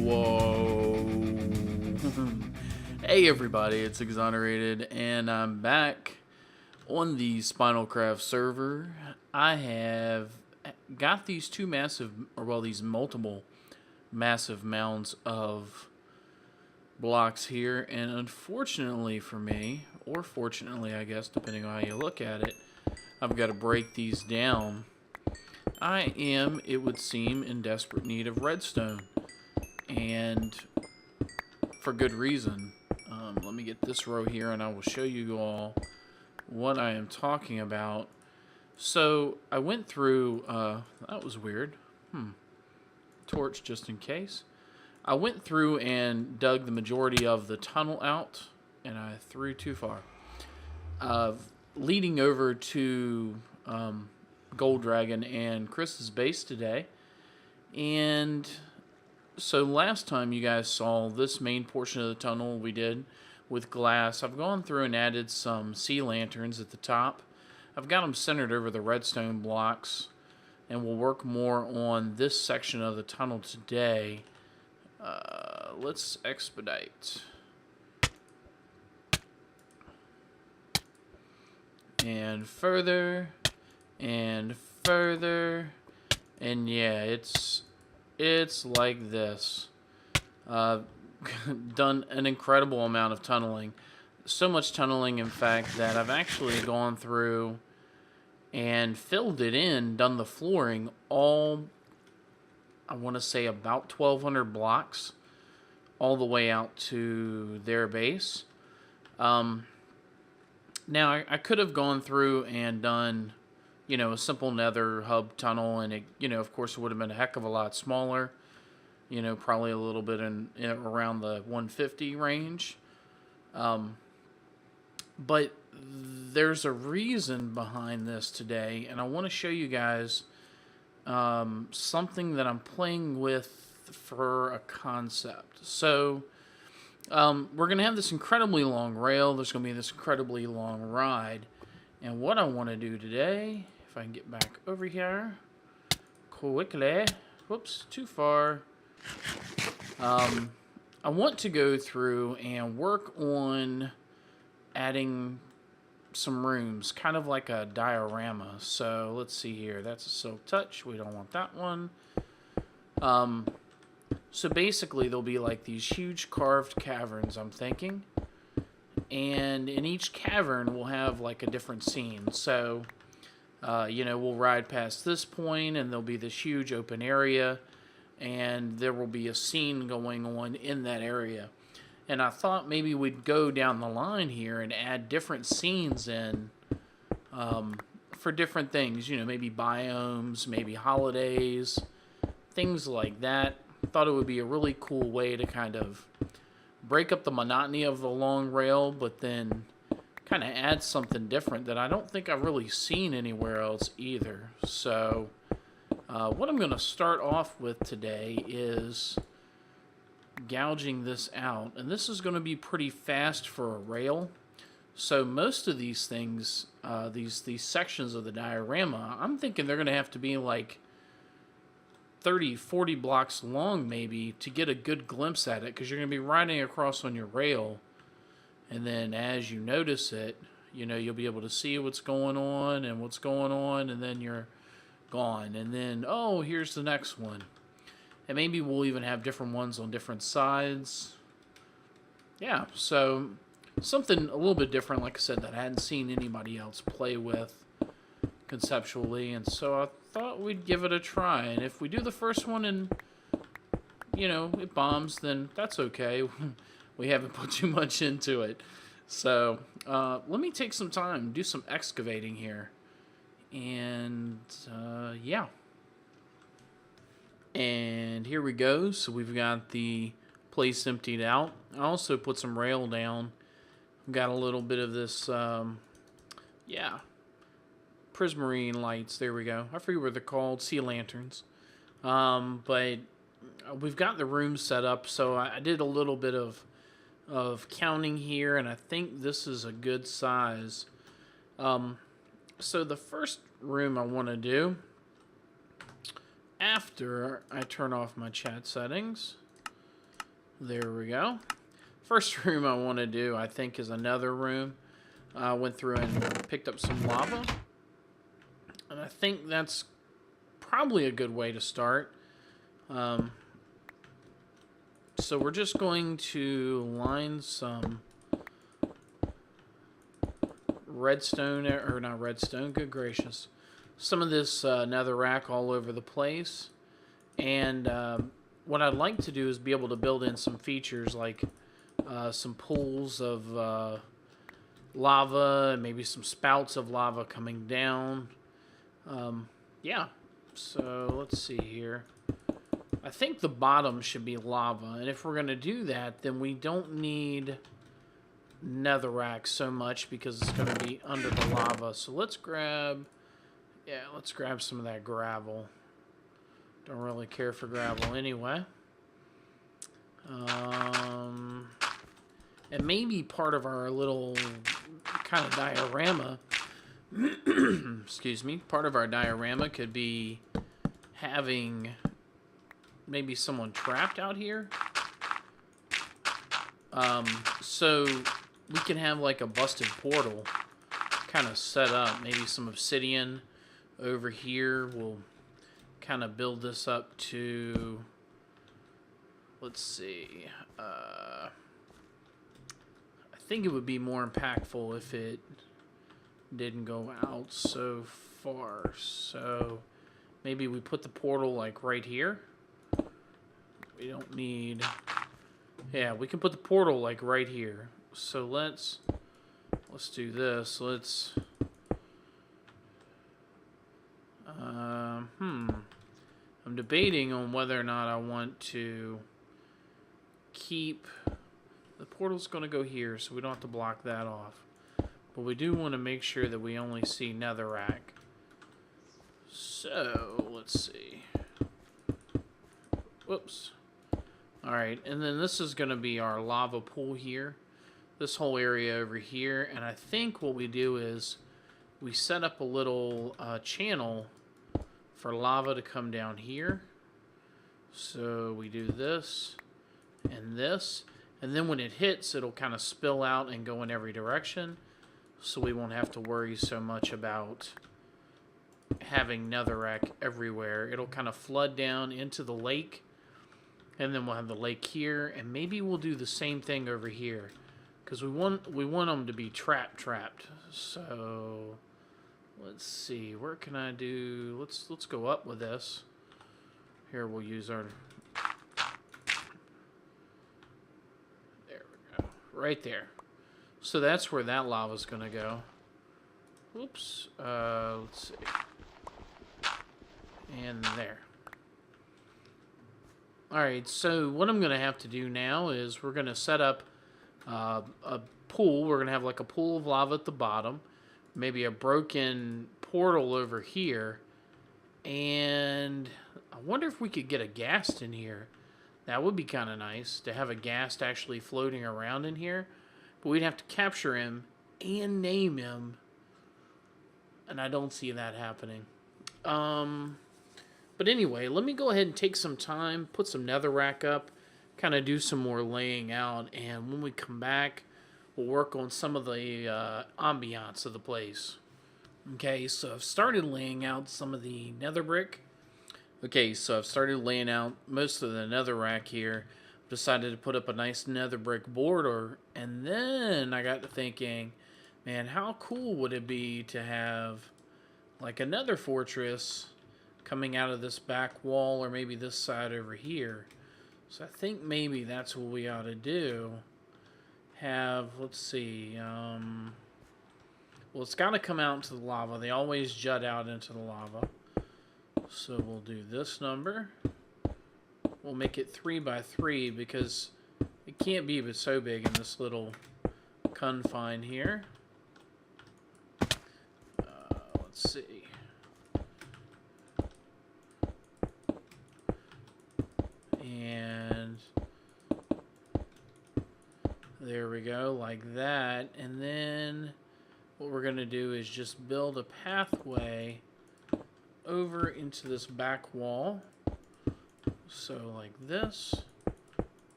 Whoa. Hey everybody, it's Exonerated, and I'm back on the Spinalcraft server. I have got these these multiple massive mounds of blocks here, and unfortunately for me, or fortunately I guess, depending on how you look at it, I've got to break these down. I am, it would seem, in desperate need of redstone. And for good reason. Let me get this row here and I will show you all what I am talking about. So I went through, that was weird. Torch just in case. I went through and dug the majority of the tunnel out, and I threw too far. Leading over to Gold Dragon and Chris's base today. And so last time you guys saw this main portion of the tunnel we did with glass. I've gone through and added some sea lanterns at the top. I've got them centered over the redstone blocks, and we'll work more on this section of the tunnel today. Let's expedite. And further, and further, and yeah, it's like this. Done an incredible amount of tunneling. So much tunneling, in fact, that I've actually gone through and filled it in, done the flooring, all, I want to say about 1,200 blocks, all the way out to their base. Now, I could have gone through and done, you know, a simple nether hub tunnel, and it, you know, of course, it would have been a heck of a lot smaller. You know, probably a little bit in around the 150 range. But there's a reason behind this today, and I want to show you guys something that I'm playing with for a concept. So we're going to have this incredibly long rail. There's going to be this incredibly long ride. And what I want to do today, if I can get back over here quickly. Whoops, too far. I want to go through and work on adding some rooms, kind of like a diorama. So let's see here. That's a silk touch. We don't want that one. So basically there'll be like these huge carved caverns, I'm thinking. And in each cavern we'll have like a different scene. So, you know, we'll ride past this point and there'll be this huge open area, and there will be a scene going on in that area. And I thought maybe we'd go down the line here and add different scenes in for different things. You know, maybe biomes, maybe holidays, things like that. Thought it would be a really cool way to kind of break up the monotony of the long rail, but then kind of add something different that I don't think I've really seen anywhere else either. So what I'm going to start off with today is gouging this out, and this is going to be pretty fast for a rail. So most of these things, these sections of the diorama, I'm thinking they're going to have to be like 30-40 blocks long maybe to get a good glimpse at it, because you're going to be riding across on your rail, and then as you notice it, you know, you'll be able to see what's going on, and then you're gone, and then, oh, here's the next one. And maybe we'll even have different ones on different sides. Yeah, so something a little bit different, like I said, that I hadn't seen anybody else play with conceptually, and so I thought we'd give it a try. And if we do the first one and, you know, it bombs, then that's okay. We haven't put too much into it. So let me take some time, do some excavating here. And yeah, and here we go. So we've got the place emptied out. I also put some rail down. Got a little bit of this yeah, prismarine lights. There we go. I forget what they're called, sea lanterns. But we've got the room set up, so I did a little bit of counting here, and I think this is a good size. So the first room I want to do after I turn off my chat settings. There we go. First room I want to do, I think, is another room. I went through and picked up some lava. And I think that's probably a good way to start. So we're just going to line some redstone, or not redstone, good gracious. Some of this netherrack all over the place. And what I'd like to do is be able to build in some features like some pools of lava, maybe some spouts of lava coming down. Yeah, so let's see here. I think the bottom should be lava, and if we're going to do that, then we don't need netherrack so much because it's going to be under the lava. So let's grab some of that gravel. Don't really care for gravel anyway. And maybe part of our little kind of diorama, excuse me, part of our diorama could be having maybe someone trapped out here. So we can have like a busted portal kind of set up. Maybe some obsidian over here. We'll kind of build this up to, let's see, I think it would be more impactful if it didn't go out so far. So maybe we put the portal like right here. We don't need, yeah, we can put the portal like right here. So let's do this. I'm debating on whether or not I want to keep, the portal's going to go here, so we don't have to block that off. But we do want to make sure that we only see netherrack. So, let's see. Whoops. Alright, and then this is going to be our lava pool here. This whole area over here. And I think what we do is we set up a little channel for lava to come down here. So we do this and this. And then when it hits, it'll kind of spill out and go in every direction. So we won't have to worry so much about having netherrack everywhere. It'll kind of flood down into the lake. And then we'll have the lake here, and maybe we'll do the same thing over here, because we want them to be trapped. So let's see, where can I do? Let's go up with this. Here we'll use our. There we go, right there. So that's where that lava's gonna go. Oops. Let's see. And there. Alright, so what I'm going to have to do now is we're going to set up a pool. We're going to have like a pool of lava at the bottom. Maybe a broken portal over here. And I wonder if we could get a ghast in here. That would be kind of nice to have a ghast actually floating around in here. But we'd have to capture him and name him. And I don't see that happening. But anyway, let me go ahead and take some time, put some netherrack up, kind of do some more laying out, and when we come back, we'll work on some of the ambiance of the place. Okay, so I've started laying out some of the nether brick. Okay, so I've started laying out most of the netherrack here. Decided to put up a nice nether brick border, and then I got to thinking, man, how cool would it be to have like a nether fortress coming out of this back wall, or maybe this side over here. So I think maybe that's what we ought to do. Have, let's see, well, it's got to come out into the lava. They always jut out into the lava. So we'll do this number. We'll make it 3 by 3 because it can't be but so big in this little confine here. Let's see. And there we go, like that. And then what we're going to do is just build a pathway over into this back wall. So like this.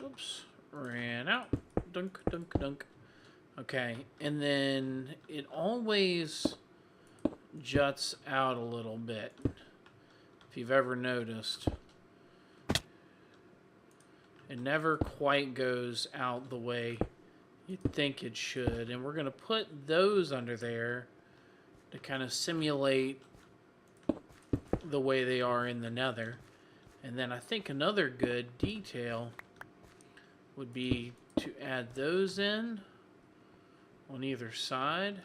Whoops, ran out. Dunk, dunk, dunk. Okay, and then it always juts out a little bit. If you've ever noticed, it never quite goes out the way you'd think it should. And we're going to put those under there to kind of simulate the way they are in the Nether. And then I think another good detail would be to add those in on either side.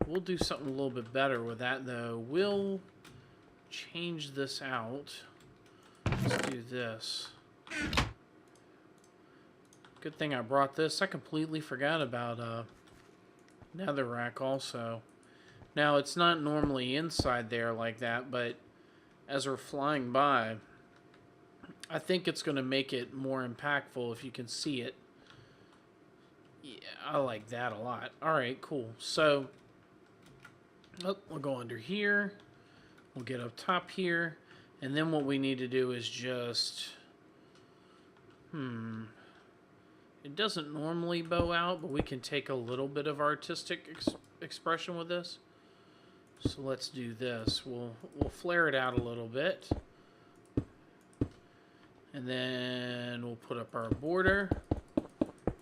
We'll do something a little bit better with that though. We'll change this out. Let's do this. Good thing I brought this. I completely forgot about netherrack also. Now it's not normally inside there like that, but as we're flying by, I think it's going to make it more impactful if you can see it. Yeah, I like that a lot. Alright, cool. So, we'll go under here. We'll get up top here. And then what we need to do is just... It doesn't normally bow out, but we can take a little bit of artistic expression with this. So let's do this. We'll flare it out a little bit. And then we'll put up our border,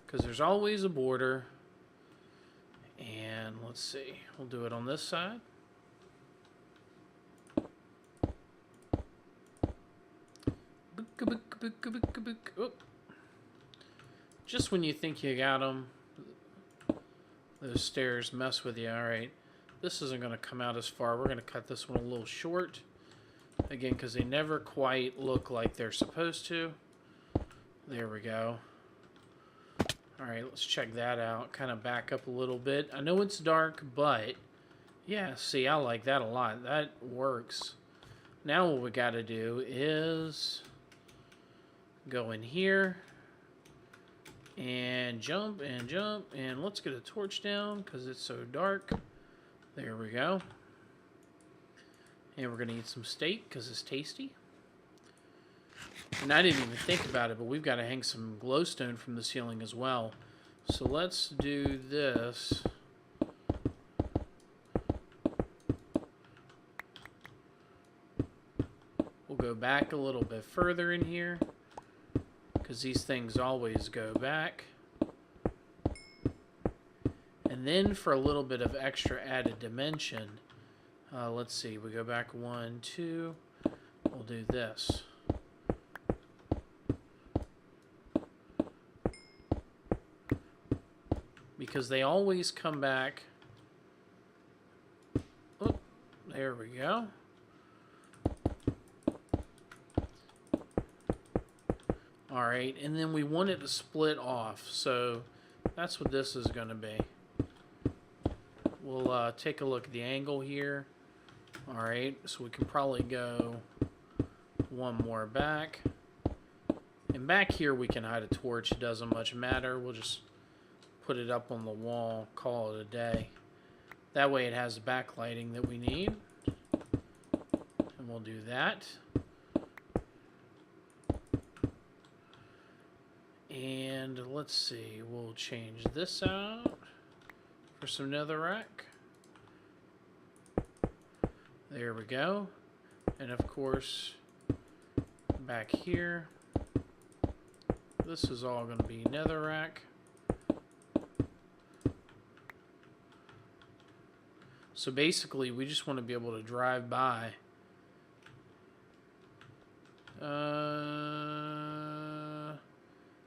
because there's always a border. And let's see, we'll do it on this side. Oh. Just when you think you got them, those stairs mess with you. Alright, this isn't going to come out as far. We're going to cut this one a little short. Again, because they never quite look like they're supposed to. There we go. Alright, let's check that out. Kind of back up a little bit. I know it's dark, but yeah, see, I like that a lot. That works. Now what we got to do is go in here and jump, and let's get a torch down because it's so dark. There we go. And we're going to eat some steak because it's tasty. And I didn't even think about it, but we've got to hang some glowstone from the ceiling as well. So let's do this. We'll go back a little bit further in here, because these things always go back. And then for a little bit of extra added dimension, let's see, we go back 1, 2, we'll do this. Because they always come back. Oh, there we go. Alright, and then we want it to split off, so that's what this is going to be. We'll take a look at the angle here. Alright, so we can probably go one more back. And back here we can hide a torch, it doesn't much matter. We'll just put it up on the wall, call it a day. That way it has the backlighting that we need. And we'll do that. And let's see, we'll change this out for some netherrack. There we go. And of course, back here, this is all going to be netherrack. So basically, we just want to be able to drive by.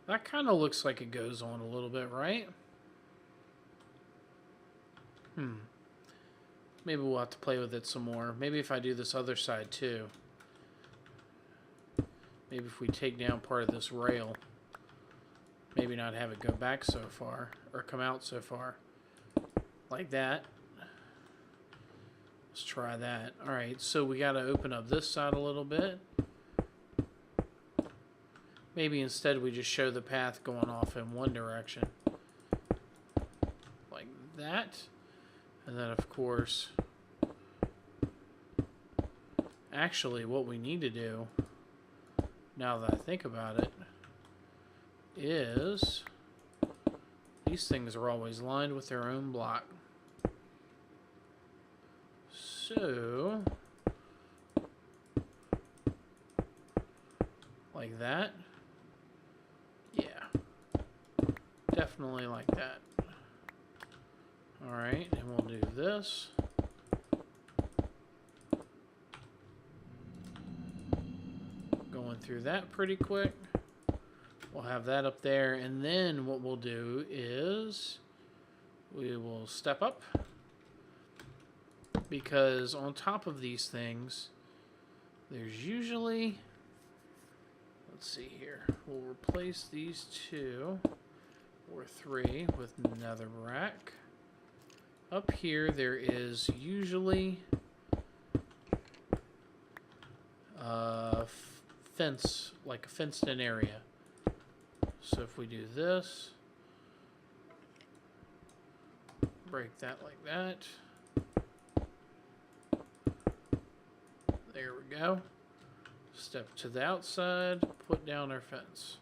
That kind of looks like it goes on a little bit, right? Maybe we'll have to play with it some more. Maybe if I do this other side too. Maybe if we take down part of this rail. Maybe not have it go back so far, or come out so far. Like that. Let's try that. Alright, so we got to open up this side a little bit. Maybe instead we just show the path going off in one direction. Like that. And then, of course, actually, what we need to do, now that I think about it, is these things are always lined with their own block. So, like that. Yeah. Definitely like that. Alright, and we'll do this. Going through that pretty quick. We'll have that up there, and then what we'll do is we will step up, because on top of these things there's usually, let's see here, we'll replace these 2 or 3 with another rack. Up here there is usually a fence, like a fenced in area. So if we do this, break that like that. There we go. Step to the outside, put down our fence.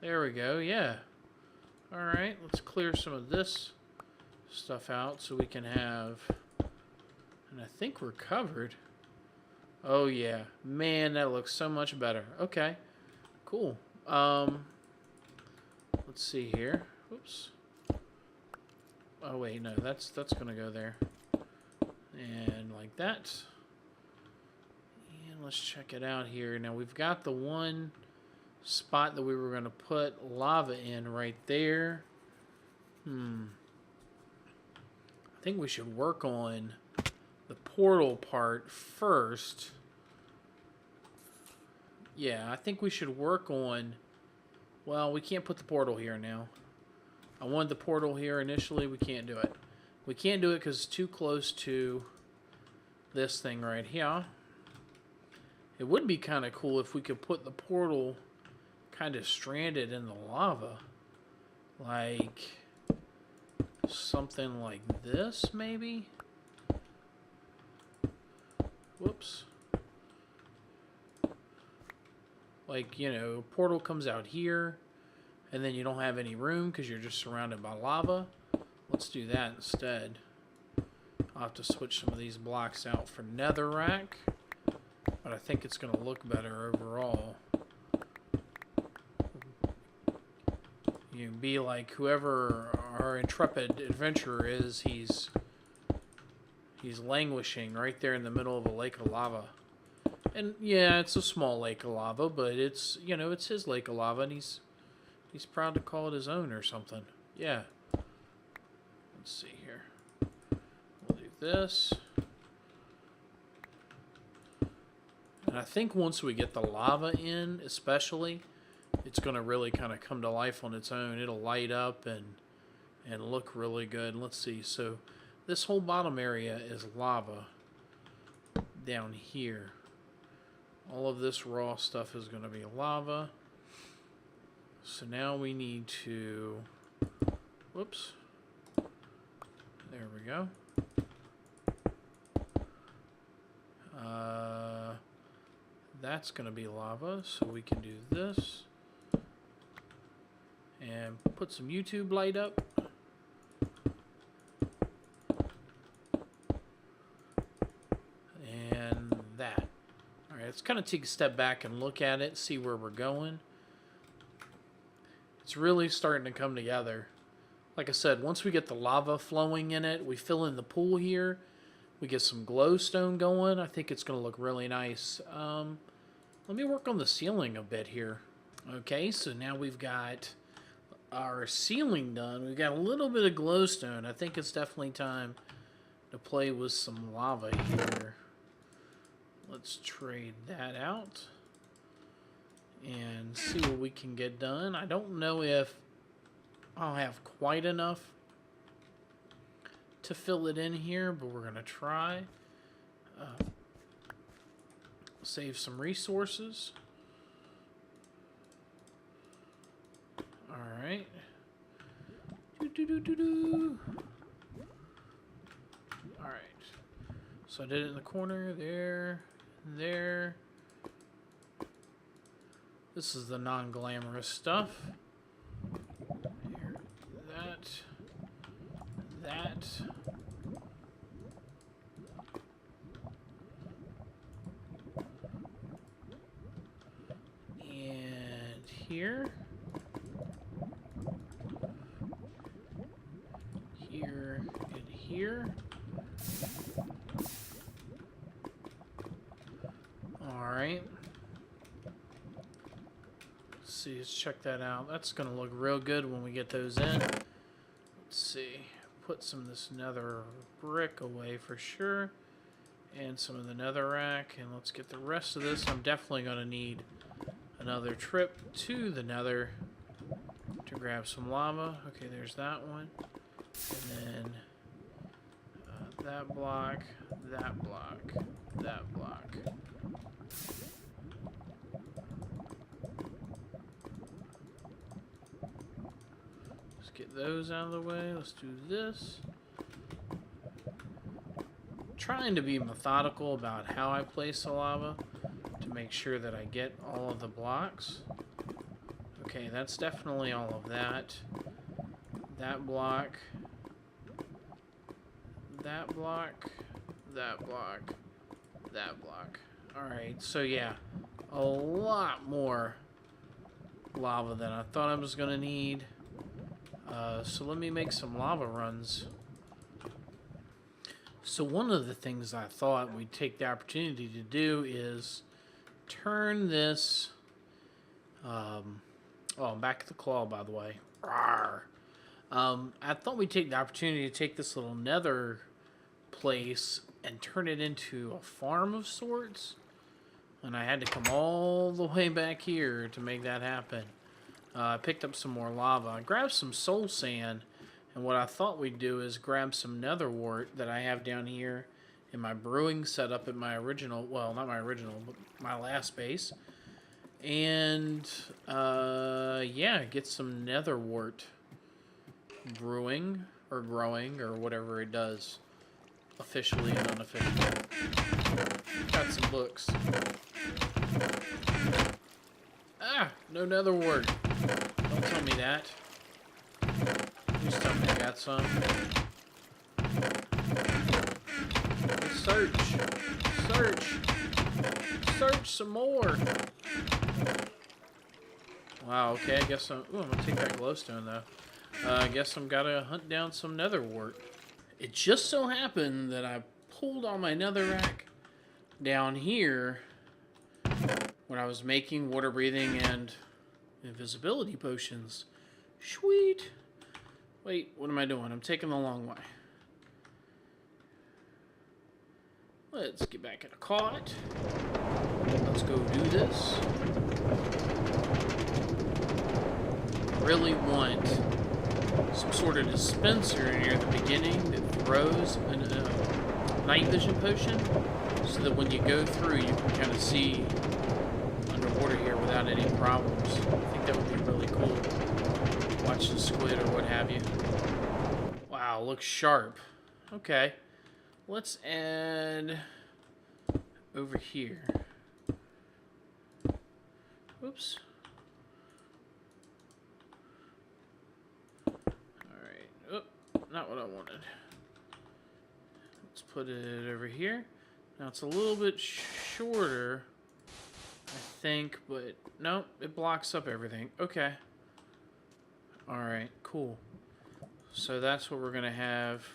There we go, yeah. Alright, let's clear some of this stuff out so we can have, and I think we're covered. Oh yeah, man, that looks so much better. Okay, cool. Let's see here. Oops. Oh wait, no, that's gonna go there. And like that. And let's check it out here. Now we've got the one spot that we were gonna put lava in right there. I think we should work on the portal part first. Yeah, I think we should work on, well, we can't put the portal here now. I wanted the portal here initially. We can't do it. We can't do it because it's too close to this thing right here. It would be kind of cool if we could put the portal kind of stranded in the lava. Like something like this, maybe? Whoops. Like, you know, portal comes out here, and then you don't have any room because you're just surrounded by lava. Let's do that instead. I'll have to switch some of these blocks out for netherrack, but I think it's going to look better overall. You can be like whoever our intrepid adventurer is, he's languishing right there in the middle of a lake of lava. And yeah, it's a small lake of lava, but it's, you know, it's his lake of lava, and he's proud to call it his own or something. Yeah. Let's see here. We'll do this. And I think once we get the lava in, especially, it's going to really kind of come to life on its own. It'll light up and look really good. Let's see. So this whole bottom area is lava down here. All of this raw stuff is going to be lava. So now we need to, whoops, there we go. That's going to be lava, so we can do this. And put some YouTube light up. And that. Alright, let's kind of take a step back and look at it, see where we're going. It's really starting to come together. Like I said, once we get the lava flowing in it, we fill in the pool here, we get some glowstone going, I think it's going to look really nice. Let me work on the ceiling a bit here. Okay, so now we've got our ceiling done. We've got a little bit of glowstone. I think it's definitely time to play with some lava here. Let's trade that out and see what we can get done. I don't know if I'll have quite enough to fill it in here, but we're gonna try. Save some resources. Alright. Alright. So I did it in the corner, there, there. This is the non-glamorous stuff. Here, that. And here. Here and here. Alright. Let's see, let's check that out. That's going to look real good when we get those in. Let's see. Put some of this nether brick away for sure. And some of the nether rack. And let's get the rest of this. I'm definitely going to need another trip to the nether to grab some lava. Okay, there's that one. And then that block, that block, that block. Let's get those out of the way. Let's do this. Trying to be methodical about how I place the lava to make sure that I get all of the blocks. Okay, that's definitely all of that. That block. That block. That block. That block. Alright, so yeah. A lot more lava than I thought I was going to need. So let me make some lava runs. So one of the things I thought we'd take the opportunity to do is turn this... oh, I'm back at the claw, by the way. Rawr. I thought we'd take the opportunity to take this little nether place and turn it into a farm of sorts. And I had to come all the way back here to make that happen. I picked up some more lava. I grabbed some soul sand. And what I thought we'd do is grab some nether wart that I have down here in my brewing setup at my original, well, not my original, but my last base. And, yeah, get some nether wart brewing or growing or whatever it does, officially and unofficially. Got some books. Ah, no nether wart. Don't tell me that. Please tell me I got some. Let's search. Search. Search some more. Wow, okay, I guess I'm... Ooh, I'm gonna take that glowstone, though. I guess I'm gotta hunt down some nether wart. It just so happened that I pulled all my nether rack down here when I was making water breathing and invisibility potions. Sweet. Wait, what am I doing? I'm taking the long way. Let's get back in a cot. Let's go do this. Really want some sort of dispenser near the beginning that throws a night vision potion so that when you go through you can kind of see underwater here without any problems. I think that would be really cool. Watch the squid or what have you. Wow, looks sharp. Okay. Let's add over here. Oops. Alright. Oh, not what I wanted. Let's put it over here. Now it's a little bit shorter, I think, but no, it blocks up everything. Okay. Alright, cool. So that's what we're going to have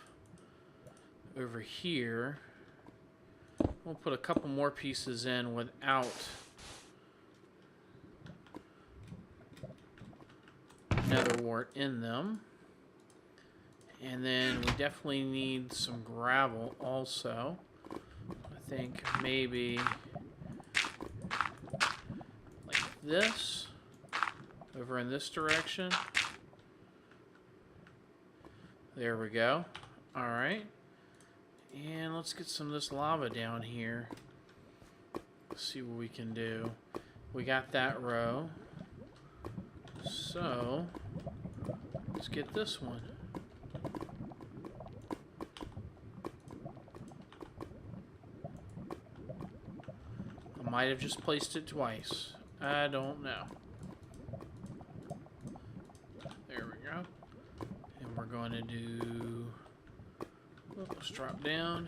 over here. We'll put a couple more pieces in without nether wart in them. And then we definitely need some gravel also. I think maybe like this over in this direction. There we go. Alright. And let's get some of this lava down here. Let's see what we can do. We got that row. So, let's get this one. might have just placed it twice. I don't know. There we go. And we're going to do... Let's drop down.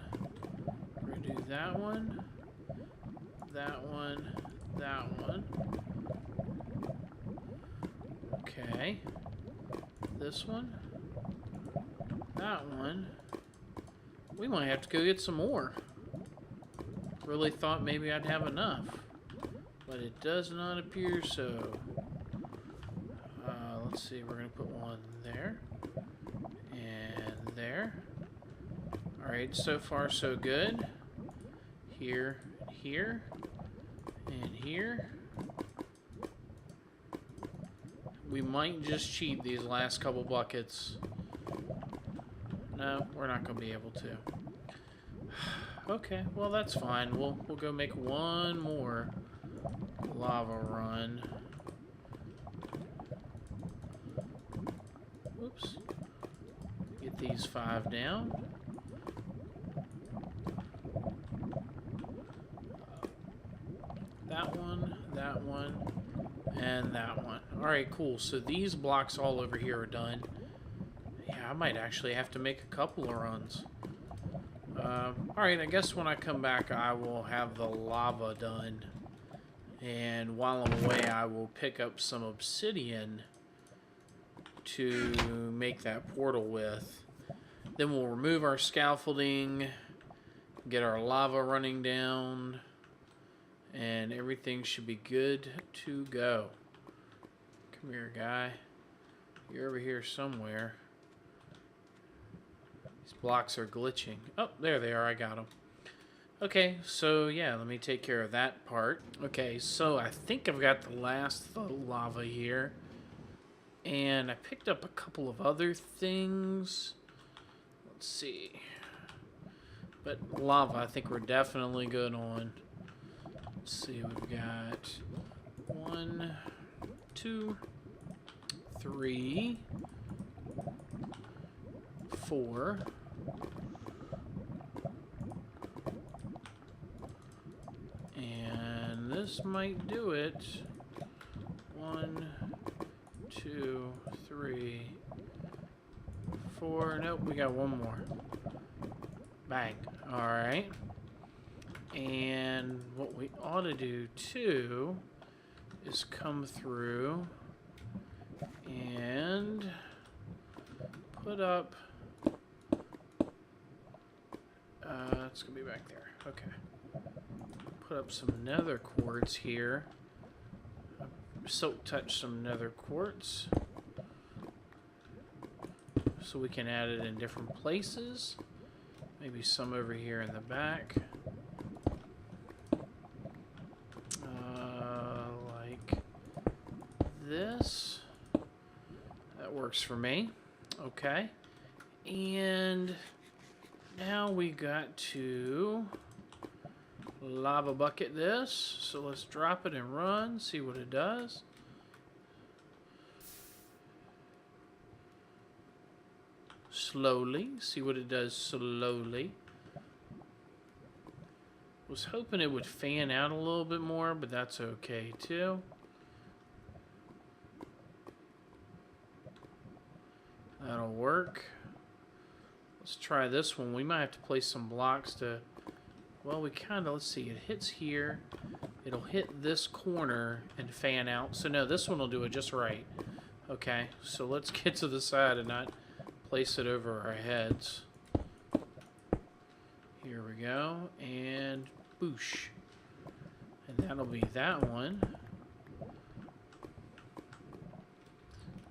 We're going to do that one. That one. That one. Okay. This one. That one. We might have to go get some more. Really thought maybe I'd have enough, but it does not appear so. Let's see, we're going to put one there and there. Alright, so far so good. Here, here, and here. We might just cheat these last couple buckets. No, we're not going to be able to. Okay, well that's fine. We'll go make one more lava run. Oops. Get these 5 down. That one, and that one. Alright, cool. So these blocks all over here are done. Yeah, I might actually have to make a couple of runs. Alright, I guess when I come back I will have the lava done. And while I'm away I will pick up some obsidian to make that portal with. Then we'll remove our scaffolding, get our lava running down, and everything should be good to go. Come here, guy. You're over here somewhere. These blocks are glitching. Oh, there they are. I got them. Okay, so yeah, let me take care of that part. Okay, so I think I've got the last lava here. And I picked up a couple of other things. Let's see. But lava, I think we're definitely good on. Let's see, we've got 1, 2, 3, 4. And this might do it. 1, 2, 3, 4. Nope, we got one more. Bang. Alright. And what we ought to do too is come through and put up it's gonna be back there. Okay. Put up some nether quartz here. Silk touch some nether quartz so we can add it in different places. Maybe some over here in the back. Like this. That works for me. Okay. And now we got to lava bucket this. So let's drop it and run, see what it does. Slowly, see what it does slowly. Was hoping it would fan out a little bit more, but that's okay too. That'll work. Let's try this one. We might have to place some blocks to, well, we kind of, let's see, it hits here. It'll hit this corner and fan out. So no, this one will do it just right. Okay, so let's get to the side and not place it over our heads. Here we go, and boosh. And that'll be that one.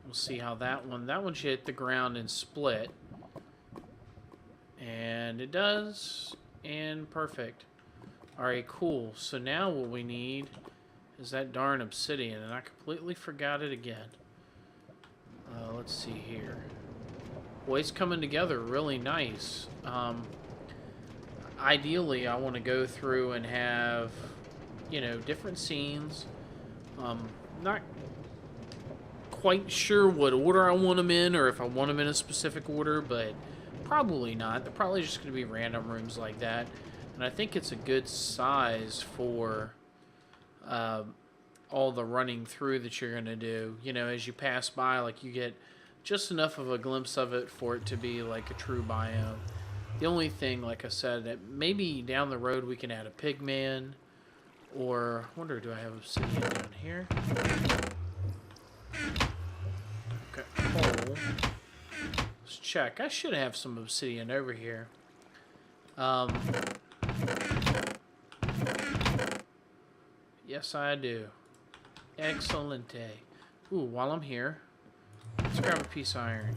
We'll see how that one should hit the ground and split. And it does, and perfect. Alright, cool. So now what we need is that darn obsidian, and I completely forgot it again. Let's see here. Boy, it's coming together really nice. Ideally, I want to go through and have, you know, different scenes. Not quite sure what order I want them in, or if I want them in a specific order, but probably not. They're probably just going to be random rooms like that. And I think it's a good size for all the running through that you're going to do. You know, as you pass by, like, you get just enough of a glimpse of it for it to be like a true biome. The only thing, like I said, that maybe down the road we can add a pigman, or I wonder, do I have obsidian down here? Okay, coal. Let's check. I should have some obsidian over here. Yes, I do. Excelente. Ooh, while I'm here, let's grab a piece of iron.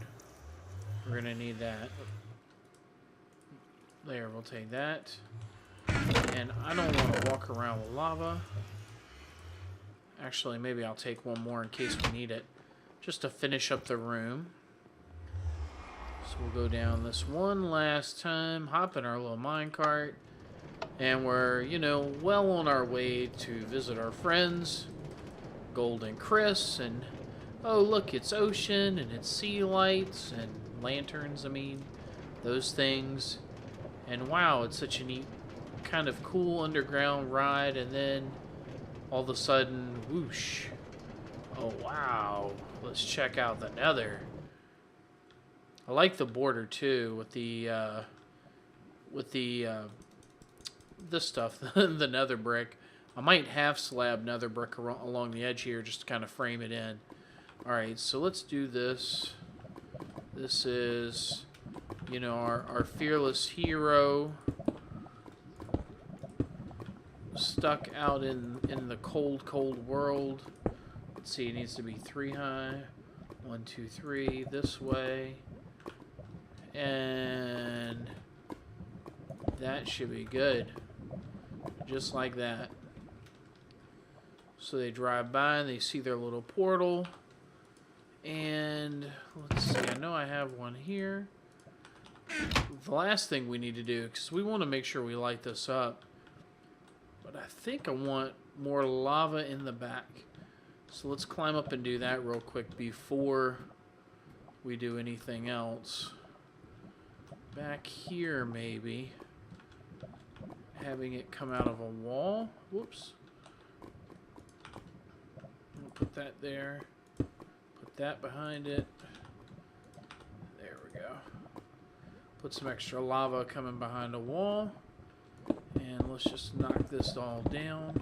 We're gonna need that. There, we'll take that. And I don't want to walk around with lava. Actually, maybe I'll take one more in case we need it. Just to finish up the room. So we'll go down this one last time, hop in our little minecart, and we're, you know, well on our way to visit our friends, Golden Chris, and oh look, it's ocean, and it's sea lights, and lanterns, I mean, those things. And wow, it's such a neat, kind of cool underground ride, and then all of a sudden, whoosh. Oh wow, let's check out the nether. I like the border too with the this stuff, the nether brick. I might half slab nether brick along the edge here just to kind of frame it in. Alright, so let's do this. This is, you know, our fearless hero stuck out in the cold world. Let's see, it needs to be 3 high. 1, 2, 3 this way. And that should be good. Just like that. So they drive by and they see their little portal. And let's see, I know I have one here. The last thing we need to do, because we want to make sure we light this up, but I think I want more lava in the back. So let's climb up and do that real quick before we do anything else. Back here, maybe. Having it come out of a wall. Whoops. We'll put that there. Put that behind it. There we go. Put some extra lava coming behind a wall. And let's just knock this all down.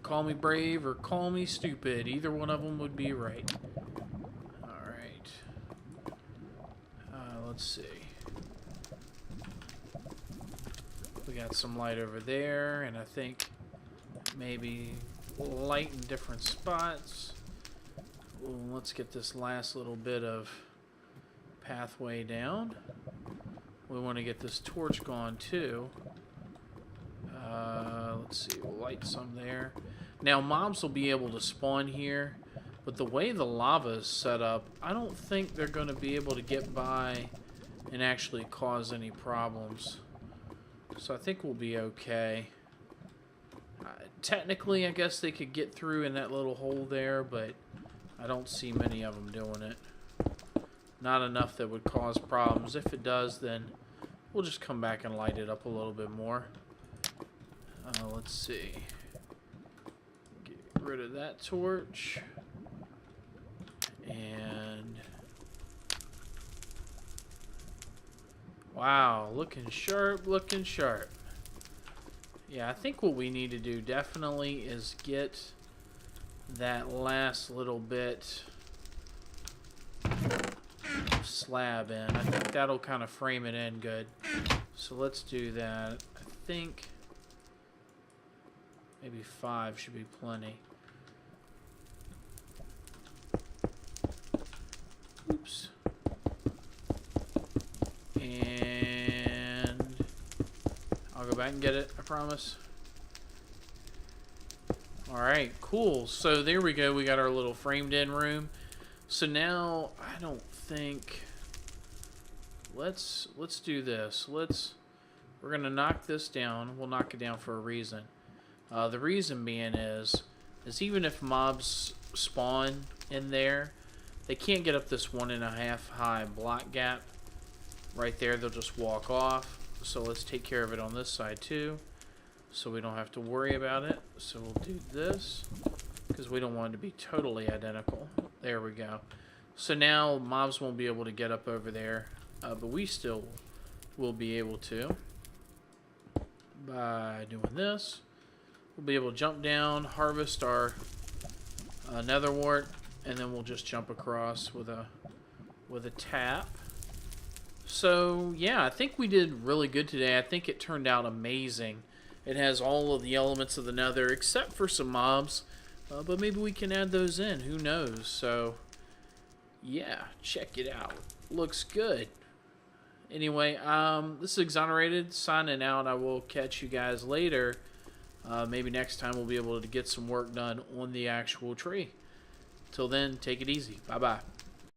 Call me brave or call me stupid. Either one of them would be right. Alright. Let's see. We got some light over there, and I think maybe light in different spots. Ooh, let's get this last little bit of pathway down. We want to get this torch gone too. Let's see, we'll light some there. Now, mobs will be able to spawn here, but the way the lava is set up, I don't think they're going to be able to get by and actually cause any problems. So I think we'll be okay. Technically, I guess they could get through in that little hole there, but I don't see many of them doing it. Not enough that would cause problems. If it does, then we'll just come back and light it up a little bit more. Let's see. Get rid of that torch. And wow, looking sharp, looking sharp. Yeah, I think what we need to do definitely is get that last little bit of slab in. I think that'll kind of frame it in good. So let's do that. I think maybe 5 should be plenty. Oops. And I'll go back and get it, I promise. Alright, cool. So there we go. We got our little framed in room. So now I don't think let's do this. We're gonna knock this down. We'll knock it down for a reason. The reason being is even if mobs spawn in there, they can't get up this 1.5 high block gap. right there. They'll just walk off. So let's take care of it on this side too, so we don't have to worry about it. So we'll do this because we don't want it to be totally identical. There we go. So now mobs won't be able to get up over there, but we still will be able to by doing this. We'll be able to jump down, harvest our nether wart, and then we'll just jump across with a tap. So yeah, I think we did really good today. I think it turned out amazing. It has all of the elements of the nether except for some mobs, but maybe we can add those in. Who knows? So yeah, check it out. Looks good. Anyway, this is Exonerated signing out. I will catch you guys later. Maybe next time we'll be able to get some work done on the actual tree. Till then, take it easy. Bye-bye.